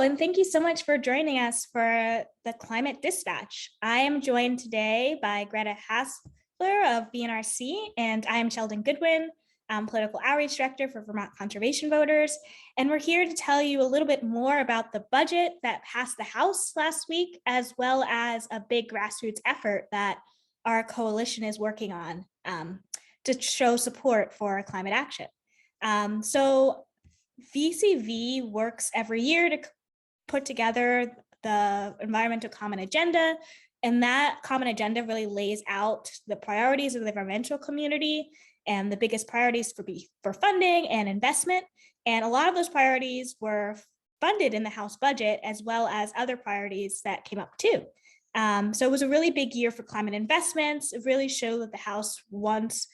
and thank you so much for joining us for the Climate Dispatch. I am joined today by Greta Hasler of VNRC, and I am Shelden Goodwin, Political Outreach Director for Vermont Conservation Voters. And we're here to tell you a little bit more about the budget that passed the House last week, as well as a big grassroots effort that our coalition is working on to show support for climate action. So VCV works every year to put together the Environmental Common Agenda, and that common agenda really lays out the priorities of the environmental community and the biggest priorities for funding and investment. And a lot of those priorities were funded in the House budget, as well as other priorities that came up too. So it was a really big year for climate investments. It really showed that the House wants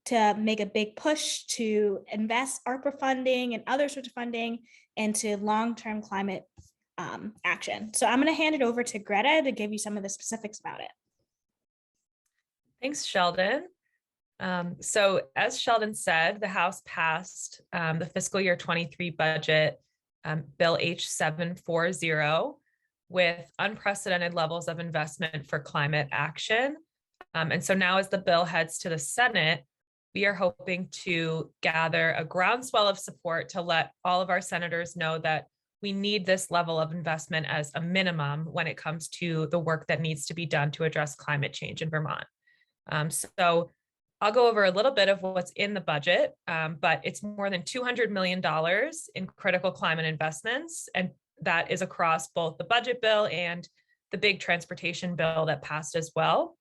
to make a big push to invest ARPA funding and other sorts of funding into long-term climate action. So I'm going to hand it over to Greta to give you some of the specifics about it. Thanks, Shelden. So as Shelden said, the House passed the fiscal year 23 budget, Bill H740, with unprecedented levels of investment for climate action. And so now as the bill heads to the Senate, we are hoping to gather a groundswell of support to let all of our senators know that we need this level of investment as a minimum when it comes to the work that needs to be done to address climate change in Vermont. So I'll go over a little bit of what's in the budget, but it's more than $200 million in critical climate investments, and that is across both the budget bill and the big transportation bill that passed as well.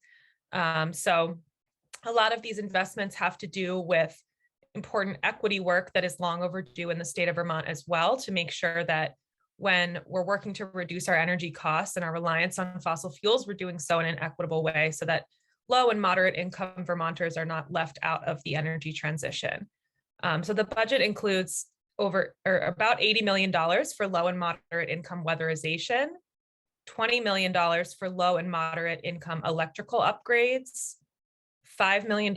So a lot of these investments have to do with important equity work that is long overdue in the state of Vermont as well, to make sure that when we're working to reduce our energy costs and our reliance on fossil fuels, we're doing so in an equitable way so that low and moderate income Vermonters are not left out of the energy transition. So the budget includes about $80 million for low and moderate income weatherization, $20 million for low and moderate income electrical upgrades, $5 million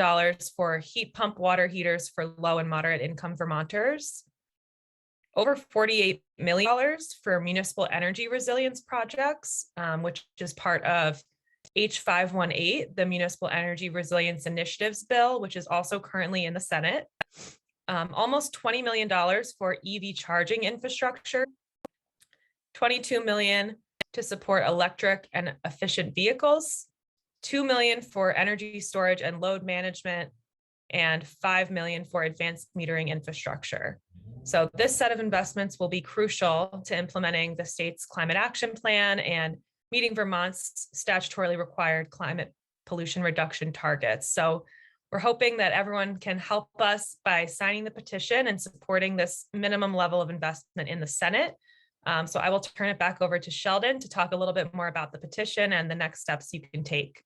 for heat pump water heaters for low and moderate income Vermonters, over $48 million for municipal energy resilience projects, which is part of H518, the Municipal Energy Resilience Initiatives Bill, which is also currently in the Senate, almost $20 million for EV charging infrastructure, $22 million to support electric and efficient vehicles, $2 million for energy storage and load management, and $5 million for advanced metering infrastructure. So this set of investments will be crucial to implementing the state's climate action plan and meeting Vermont's statutorily required climate pollution reduction targets. So we're hoping that everyone can help us by signing the petition and supporting this minimum level of investment in the Senate. So I will turn it back over to Shelden to talk a little bit more about the petition and the next steps you can take.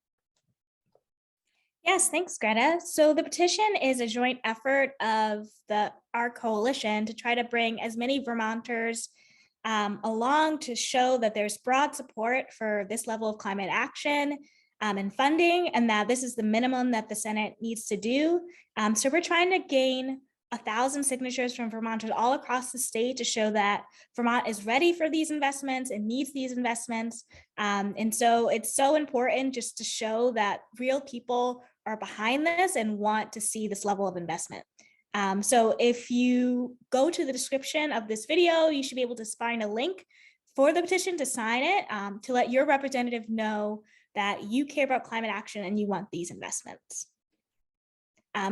Yes, thanks, Greta. So the petition is a joint effort of our coalition to try to bring as many Vermonters along to show that there's broad support for this level of climate action and funding, and that this is the minimum that the Senate needs to do. So we're trying to gain 1,000 signatures from Vermonters all across the state to show that Vermont is ready for these investments and needs these investments. And so it's so important just to show that real people are behind this and want to see this level of investment. So if you go to the description of this video, you should be able to find a link for the petition to sign it, to let your representative know that you care about climate action and you want these investments.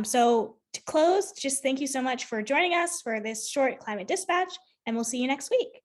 So to close, just thank you so much for joining us for this short climate dispatch, and we'll see you next week.